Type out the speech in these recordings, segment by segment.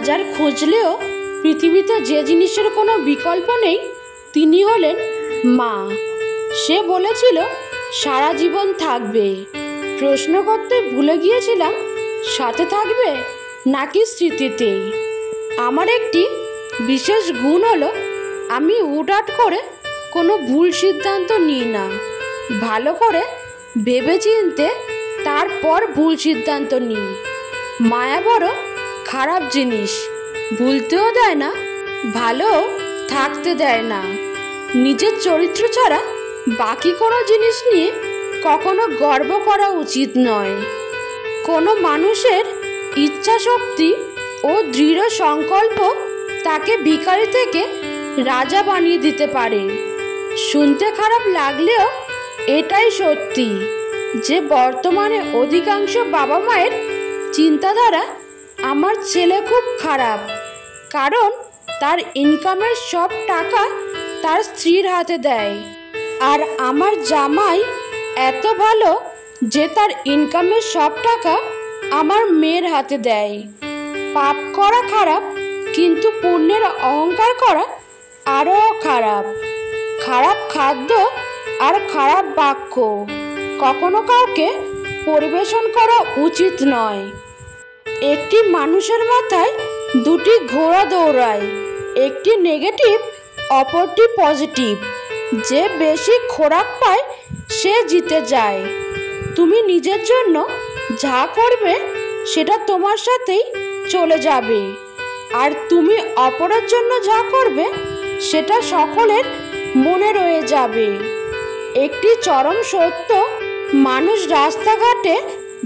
হাজার খুঁজলেও পৃথিবীতে যে জিনিসের কোনো বিকল্প নেই তিনি হলেন মা। সে বলেছিল সারা জীবন থাকবে। প্রশ্ন করতে ভুলে গিয়েছিলাম সাথে থাকবে নাকি স্মৃতিতে। আমার একটি বিশেষ গুণ হলো আমি হুটহাট করে কোনো ভুল সিদ্ধান্ত নিই না। ভালো করে ভেবেচিন্তে তারপর ভুল সিদ্ধান্ত নিই। মায়া বড় খারাপ জিনিস, ভুলতেও দেয় না, ভালো থাকতে দেয় না। নিজের চরিত্র ছাড়া বাকি কোনো জিনিস নিয়ে কখনো গর্ব করা উচিত নয়। কোনো মানুষের ইচ্ছা শক্তি ও দৃঢ় সংকল্প তাকে ভিখারি থেকে রাজা বানিয়ে দিতে পারে। শুনতে খারাপ লাগলেও এটাই সত্যি যে বর্তমানে অধিকাংশ বাবা মায়ের চিন্তাধারা আমার ছেলে খুব খারাপ, কারণ তার ইনকামের সব টাকা তার স্ত্রীর হাতে দেয়। আর আমার জামাই এত ভালো যে তার ইনকামের সব টাকা আমার মেয়ের হাতে দেয়। পাপ করা খারাপ, কিন্তু পুণ্যের অহংকার করা আরও খারাপ। খারাপ খাদ্য আর খারাপ বাক্য কখনো কাউকে পরিবেশন করা উচিত নয়। একটি মানুষের মাথায় দুটি ঘোড়া দৌড়ায়, একটি নেগেটিভ, অপরটি পজিটিভ। যে বেশি খোরাক পায় সে জিতে যায়। তুমি নিজের জন্য যা করবে সেটা তোমার সাথেই চলে যাবে, আর তুমি অপরের জন্য যা করবে সেটা সকলের মনে রয়ে যাবে। একটি চরম সত্য, মানুষ রাস্তাঘাটে,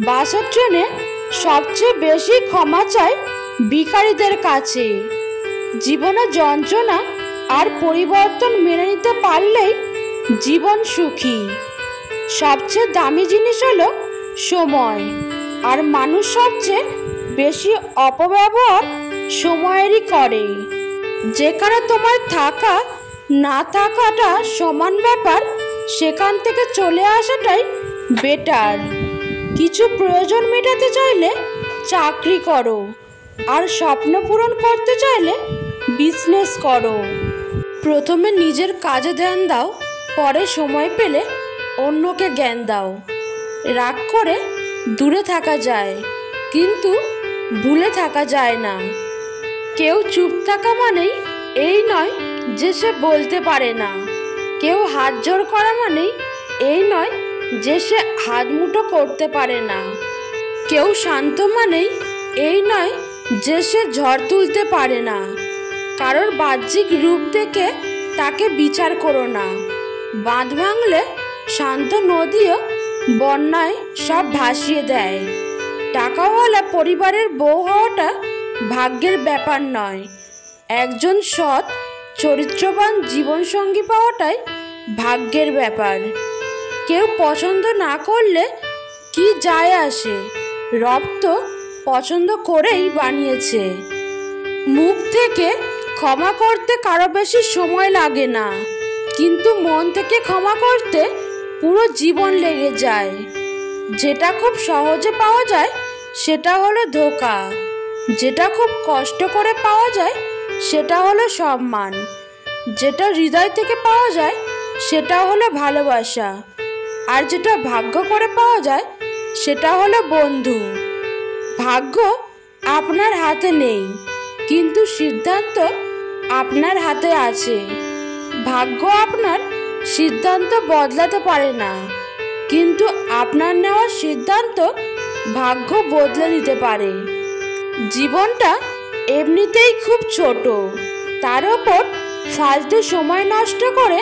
বাসে, ট্রেনে সবচেয়ে বেশি ক্ষমা চায় ভিখারিদের কাছে। জীবনে যন্ত্রণা আর পরিবর্তন মেনে নিতে পারলেই জীবন সুখী। সবচেয়ে দামি জিনিস হলো সময়, আর মানুষ সবচেয়ে বেশি অপব্যবহার সময়েরই করে। যেখানে তোমার থাকা না থাকাটা সমান ব্যাপার, সেখান থেকে চলে আসাটাই বেটার। কিছু প্রয়োজন মেটাতে চাইলে চাকরি করো, আর স্বপ্ন পূরণ করতে চাইলে বিজনেস করো। প্রথমে নিজের কাজে ধ্যান দাও, পরে সময় পেলে অন্যকে জ্ঞান দাও। রাগ করে দূরে থাকা যায়, কিন্তু ভুলে থাকা যায় না। কেউ চুপ থাকা মানেই এই নয় যে সে বলতে পারে না। কেউ হাত জোড় করা মানেই এই নয় যে সে হাত মুঠো করতে পারে না। কেউ শান্ত মানেই এই নয় যে সে ঝড় তুলতে পারে না। কারোর বাহ্যিক রূপ দেখে তাকে বিচার করো না। বাঁধ ভাঙলে শান্ত নদীও বন্যায় সব ভাসিয়ে দেয়। টাকাওয়ালা পরিবারের বউ হওয়াটা ভাগ্যের ব্যাপার নয়, একজন সৎ চরিত্রবান জীবনসঙ্গী পাওয়াটাই ভাগ্যের ব্যাপার। কেউ পছন্দ না করলে কি যায় আসে, রব তো পছন্দ করেই বানিয়েছে। মুখ থেকে ক্ষমা করতে কারো বেশি সময় লাগে না, কিন্তু মন থেকে ক্ষমা করতে পুরো জীবন লেগে যায়। যেটা খুব সহজে পাওয়া যায় সেটা হলো ধোঁকা, যেটা খুব কষ্ট করে পাওয়া যায় সেটা হলো সম্মান, যেটা হৃদয় থেকে পাওয়া যায় সেটা হলো ভালোবাসা, আর যেটা ভাগ্য করে পাওয়া যায় সেটা হলো বন্ধু। ভাগ্য আপনার হাতে নেই, কিন্তু সিদ্ধান্ত আপনার হাতে আছে। ভাগ্য আপনার সিদ্ধান্ত বদলাতে পারে না, কিন্তু আপনার নেওয়া সিদ্ধান্ত ভাগ্য বদলে দিতে পারে। জীবনটা এমনিতেই খুব ছোট, তার ওপর ফালতু সময় নষ্ট করে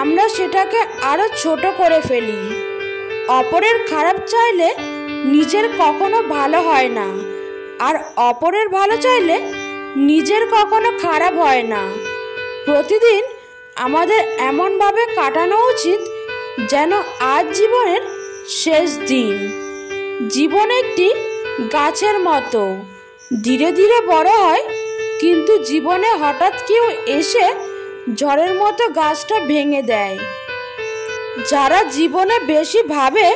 আমরা সেটাকে আরো ছোট করে ফেলি। অপরের খারাপ চাইলে নিজের কখনো ভালো হয় না, আর অপরের ভালো চাইলে নিজের কখনো খারাপ হয় না। প্রতিদিন আমাদের এমনভাবে কাটানো উচিত যেন আজ জীবনের শেষ দিন। জীবন একটি গাছের মতো, ধীরে ধীরে বড় হয়, কিন্তু জীবনে হঠাৎ কেউ এসে ঝড়ের মতো গাছটা ভেঙে দেয়। যারা জীবনে বেশি ভাবে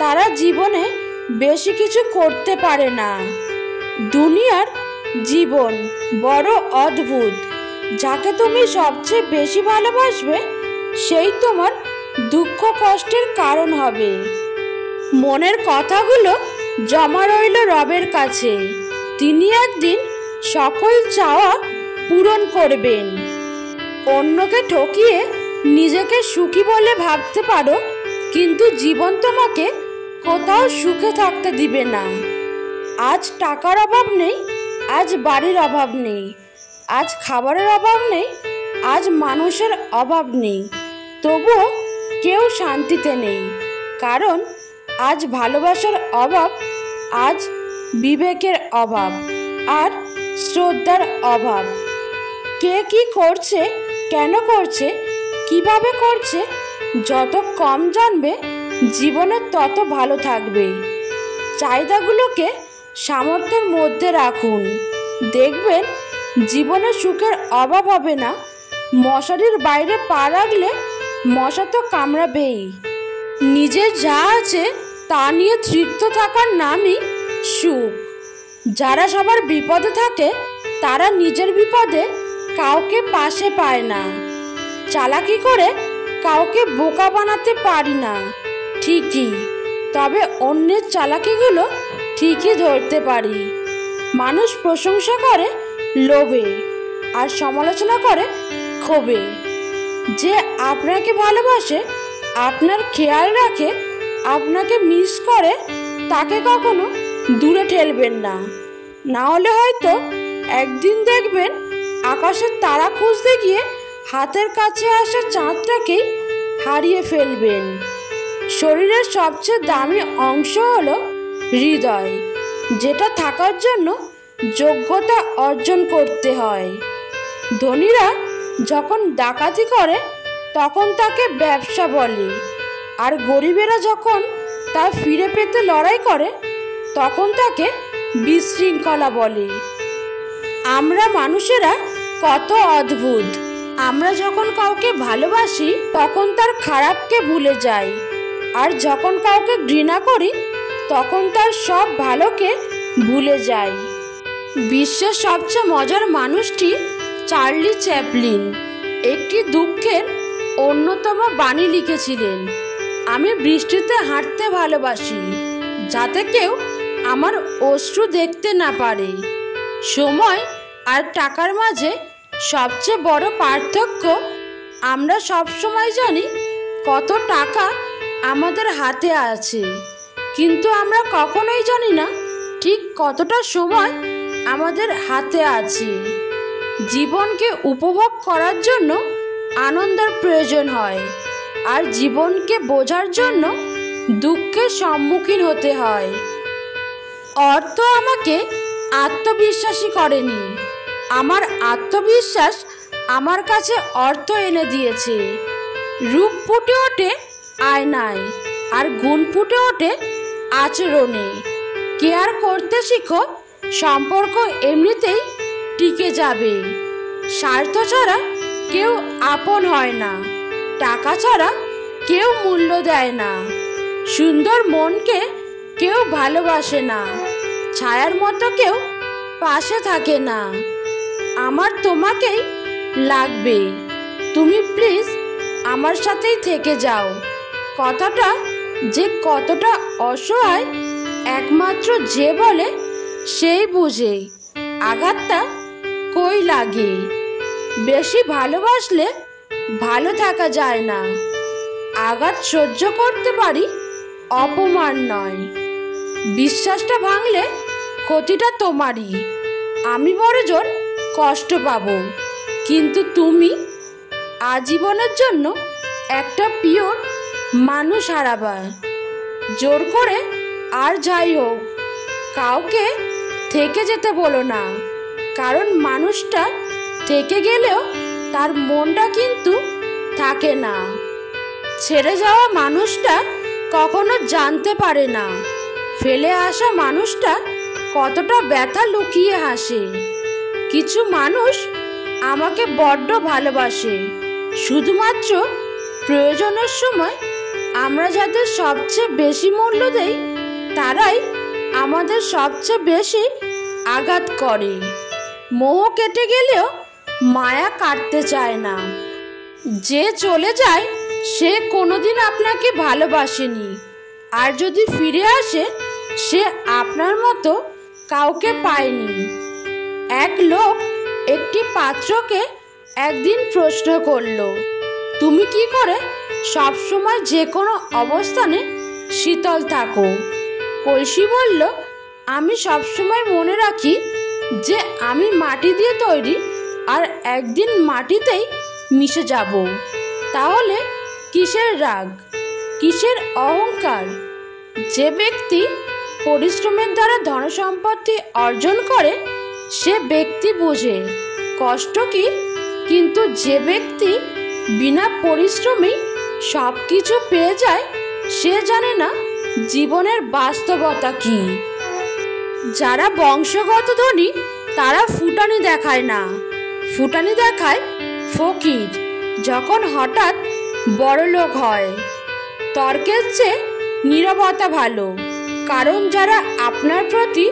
তারা জীবনে বেশি কিছু করতে পারে না। দুনিয়ার জীবন বড় অদ্ভুত। যাকে তুমি সবচেয়ে বেশি ভালোবাসবে সেই তোমার দুঃখ কষ্টের কারণ হবে। মনের কথাগুলো জমা রইল রবের কাছে। তিনি একদিন সকল চাওয়া পূরণ করবেন। অন্যকে ঠকিয়ে নিজেকে সুখী বলে ভাবতে পারো, কিন্তু জীবন তোমাকে কোথাও সুখে থাকতে দিবে না। আজ টাকার অভাব নেই, আজ বাড়ির অভাব নেই, আজ খাবারের অভাব নেই, আজ মানুষের অভাব নেই, তবুও কেউ শান্তিতে নেই। কারণ আজ ভালোবাসার অভাব, আজ বিবেকের অভাব, আর শ্রদ্ধার অভাব। কে কি করছে, কেন করছে, কিভাবে করছে, যত কম জানবে জীবনে তত ভালো থাকবে। চাহিদাগুলোকে সামর্থ্যের মধ্যে রাখুন, দেখবেন জীবনে সুখের অভাব হবে না। মশারির বাইরে পা রাখলে মশা তো কামড়াবেই। নিজের যা আছে তা নিয়ে তৃপ্ত থাকার নামই সুখ। যারা সবার বিপদে থাকে তারা নিজের বিপদে কাউকে পাশে পায় না। চালাকি করে কাউকে বোকা বানাতে পারি না ঠিকই, তবে অন্যের চালাকিগুলো ঠিকই ধরতে পারি। মানুষ প্রশংসা করে লোভে, আর সমালোচনা করে ক্ষোভে। যে আপনাকে ভালোবাসে, আপনার খেয়াল রাখে, আপনাকে মিস করে, তাকে কখনো দূরে ঠেলবেন না। না হলে হয়তো একদিন দেখবেন আকাশের তারা খুঁজতে গিয়ে হাতের কাছে আসা চাঁদটাকেই হারিয়ে ফেলবেন। শরীরের সবচেয়ে দামি অংশ হলো হৃদয়, যেটা থাকার জন্য যোগ্যতা অর্জন করতে হয়। ধনীরা যখন ডাকাতি করে তখন তাকে ব্যবসা বলে, আর গরিবেরা যখন তা ফিরে পেতে লড়াই করে তখন তাকে বিশৃঙ্খলা বলে। আমরা মানুষেরা কত অদ্ভুত। আমরা যখন কাউকে ভালোবাসি তখন তার খারাপকে ভুলে যাই, আর যখন কাউকে ঘৃণা করি তখন তার সব ভালোকে ভুলে যাই। বিশ্বের সবচেয়ে মজার মানুষটি চার্লি চ্যাপলিন একটি দুঃখের অন্যতম বাণী লিখেছিলেন, আমি বৃষ্টিতে হাঁটতে ভালোবাসি, যাতে কেউ আমার অশ্রু দেখতে না পারে। সময় আর টাকার মাঝে সবচেয়ে বড় পার্থক্য, আমরা সবসময় জানি কত টাকা আমাদের হাতে আছে, কিন্তু আমরা কখনোই জানি না ঠিক কতটা সময় আমাদের হাতে আছে। জীবনকে উপভোগ করার জন্য আনন্দের প্রয়োজন হয়, আর জীবনকে বোঝার জন্য দুঃখের সম্মুখীন হতে হয়। অর্থ আমাকে আত্মবিশ্বাসী করেনি, আমার আত্মবিশ্বাস আমার কাছে অর্থ এনে দিয়েছে। রূপ ফুটে ওঠে আয়নায়, আর গুণ ফুটে ওঠে আচরণে। কেয়ার করতে শিখো, সম্পর্ক এমনিতেই টিকে যাবে। স্বার্থ ছাড়া কেউ আপন হয় না, টাকা ছাড়া কেউ মূল্য দেয় না। সুন্দর মনকে কেউ ভালোবাসে না, ছায়ার মতো কেউ পাশে থাকে না। আমার তোমাকেই লাগবে, তুমি প্লিজ আমার সাথেই থেকে যাও। কথাটা যে কতটা অসহায় একমাত্র যে বলে সেই বুঝে আঘাতটা কই লাগে। বেশি ভালোবাসলে ভালো থাকা যায় না। আঘাত সহ্য করতে পারি, অপমান নয়। বিশ্বাসটা ভাঙলে ক্ষতিটা তোমারই, আমি বড়জোর কষ্ট পাবো, কিন্তু তুমি আজীবনের জন্য একটা পিওর মানুষ হারাবা। জোর করে আর যাই হোক কাউকে থেকে যেতে বলো না, কারণ মানুষটা থেকে গেলেও তার মনটা কিন্তু থাকে না। ছেড়ে যাওয়া মানুষটা কখনো জানতে পারে না ফেলে আসা মানুষটা কতটা ব্যথা লুকিয়ে হাসে। কিছু মানুষ আমাকে বড্ড ভালোবাসে, শুধুমাত্র প্রয়োজনের সময় আমরা যাদের সবচেয়ে বেশি মূল্য দেই তারাই আমাদের সবচেয়ে বেশি আঘাত করে। মোহ কেটে গেলেও মায়া কাটতে চায় না। যে চলে যায় সে কোনোদিন আপনাকে ভালোবাসেনি, আর যদি ফিরে আসে সে আপনার মতো কাউকে পায়নি। এক লোক একটি পাত্রকে একদিন প্রশ্ন করল, তুমি কি করে সবসময় যে কোনো অবস্থানে শীতল থাকো? কলসি বলল, আমি সবসময় মনে রাখি যে আমি মাটি দিয়ে তৈরি, আর একদিন মাটিতেই মিশে যাব। তাহলে কিসের রাগ, কিসের অহংকার? যে ব্যক্তি পরিশ্রমের দ্বারা ধনসম্পত্তি অর্জন করে সে ব্যক্তি বোঝে কষ্ট কি, কিন্তু যে ব্যক্তি বিনা পরিশ্রমেই সব কিছু পেয়ে যায় সে জানে না জীবনের বাস্তবতা কি। যারা বংশগত ধনী তারা ফুটানি দেখায় না, ফুটানি দেখায় ফকির যখন হঠাৎ বড়লোক হয়। তর্কের চেয়ে নীরবতা ভালো, কারণ যারা আপনার প্রতি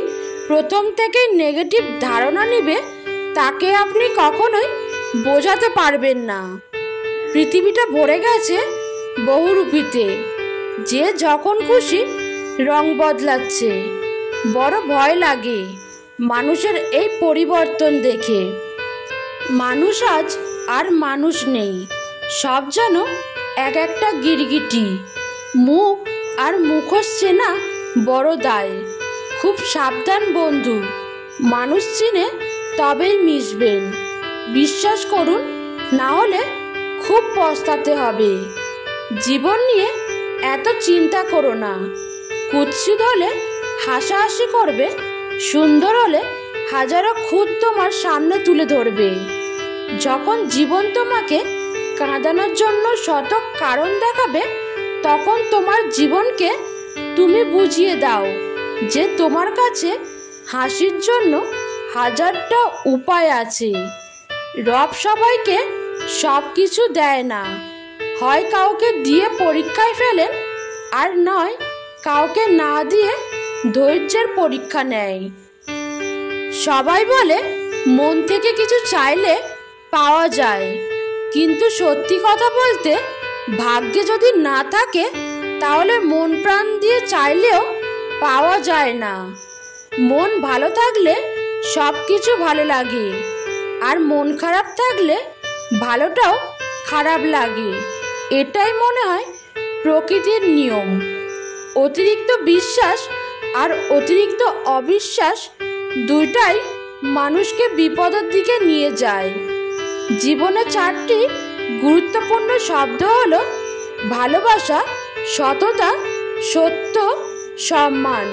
প্রথম থেকেই নেগেটিভ ধারণা নেবে তাকে আপনি কখনোই বোঝাতে পারবেন না। পৃথিবীটা ভরে গেছে বহুরূপীতে, যে যখন খুশি রং বদলাচ্ছে। বড় ভয় লাগে মানুষের এই পরিবর্তন দেখে। মানুষ আজ আর মানুষ নেই, সব যেন এক একটা গিরগিটি। মুখ আর মুখোশ চেনা বড় দায়। খুব সাবধান বন্ধু, মানুষ চিনে তবেই মিশবেন। বিশ্বাস করুন, না হলে খুব পস্তাতে হবে। জীবন নিয়ে এত চিন্তা করো না। কুৎসিত হলে হাসাহাসি করবে, সুন্দর হলে হাজারো খুঁত তোমার সামনে তুলে ধরবে। যখন জীবন তোমাকে কাঁদানোর জন্য শত কারণ দেখাবে তখন তোমার জীবনকে তুমি বুঝিয়ে দাও যে তোমার কাছে হাসির জন্য হাজারটা উপায় আছে। রব সবাইকে সব কিছু দেয় না, হয় কাউকে দিয়ে পরীক্ষায় ফেলেন, আর নয় কাউকে না দিয়ে ধৈর্যের পরীক্ষা নেয়। সবাই বলে মন থেকে কিছু চাইলে পাওয়া যায়, কিন্তু সত্যি কথা বলতে ভাগ্যে যদি না থাকে তাহলে মন প্রাণ দিয়ে চাইলেও পাওয়া যায় না। মন ভালো থাকলে সব কিছু ভালো লাগে, আর মন খারাপ থাকলে ভালোটাও খারাপ লাগে। এটাই মনে হয় প্রকৃতির নিয়ম। অতিরিক্ত বিশ্বাস আর অতিরিক্ত অবিশ্বাস দুইটাই মানুষকে বিপদের দিকে নিয়ে যায়। জীবনে 4টি গুরুত্বপূর্ণ শব্দ হলো ভালোবাসা, সততা, সত্য, সম্মান।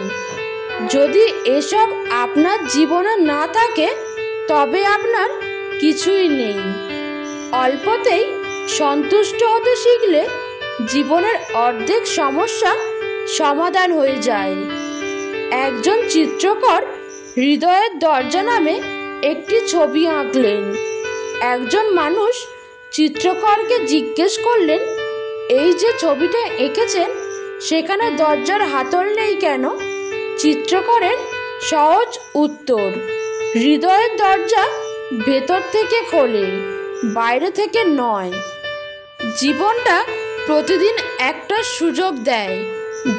যদি এসব আপনার জীবনে না থাকে তবে আপনার কিছুই নেই। অল্পতেই সন্তুষ্ট হতে শিখলে জীবনের অর্ধেক সমস্যা সমাধান হয়ে যায়। একজন চিত্রকর হৃদয়ের দরজা নামে একটি ছবি আঁকলেন। একজন মানুষ চিত্রকরকে জিজ্ঞেস করলেন, এই যে ছবিটা এঁকেছেন সেখানে দরজার হাতল নেই কেন? চিত্রকরের সহজ উত্তর, হৃদয়ের দরজা ভেতর থেকে খোলে, বাইরে থেকে নয়। জীবনটা প্রতিদিন একটা সুযোগ দেয়,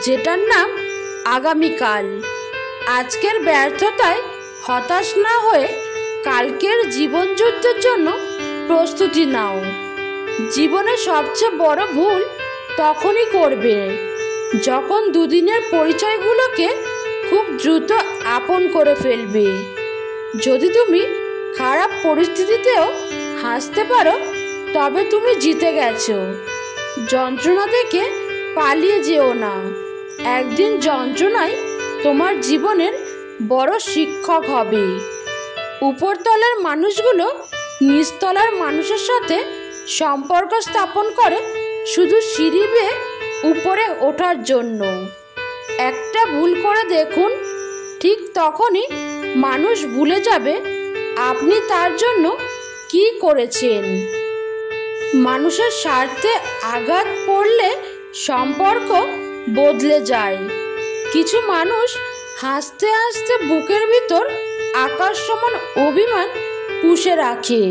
যেটার নাম আগামীকাল। আজকের ব্যর্থতায় হতাশ না হয়ে কালকের জীবনযুদ্ধের জন্য প্রস্তুতি নাও। জীবনে সবচেয়ে বড় ভুল তখনই করবে যখন দুদিনের পরিচয়গুলোকে খুব দ্রুত আপন করে ফেলবে। যদি তুমি খারাপ পরিস্থিতিতেও হাসতে পারো তবে তুমি জিতে গেছো। যন্ত্রণা থেকে পালিয়ে যেও না, একদিন যন্ত্রণাই তোমার জীবনের বড় শিক্ষক হবে। উপরতলার মানুষগুলো নিচতলার মানুষের সাথে সম্পর্ক স্থাপন করে শুধু সিঁড়ি বেয়ে উপরে ওঠার জন্য। একটা ভুল করে দেখুন, ঠিক তখনই মানুষ ভুলে যাবে আপনি তার জন্য কি করেছেন। মানুষের স্বার্থে আঘাত পড়লে সম্পর্ক বদলে যায়। কিছু মানুষ হাসতে হাসতে বুকের ভিতর আকাশ সমান অভিমান পুষে রাখে।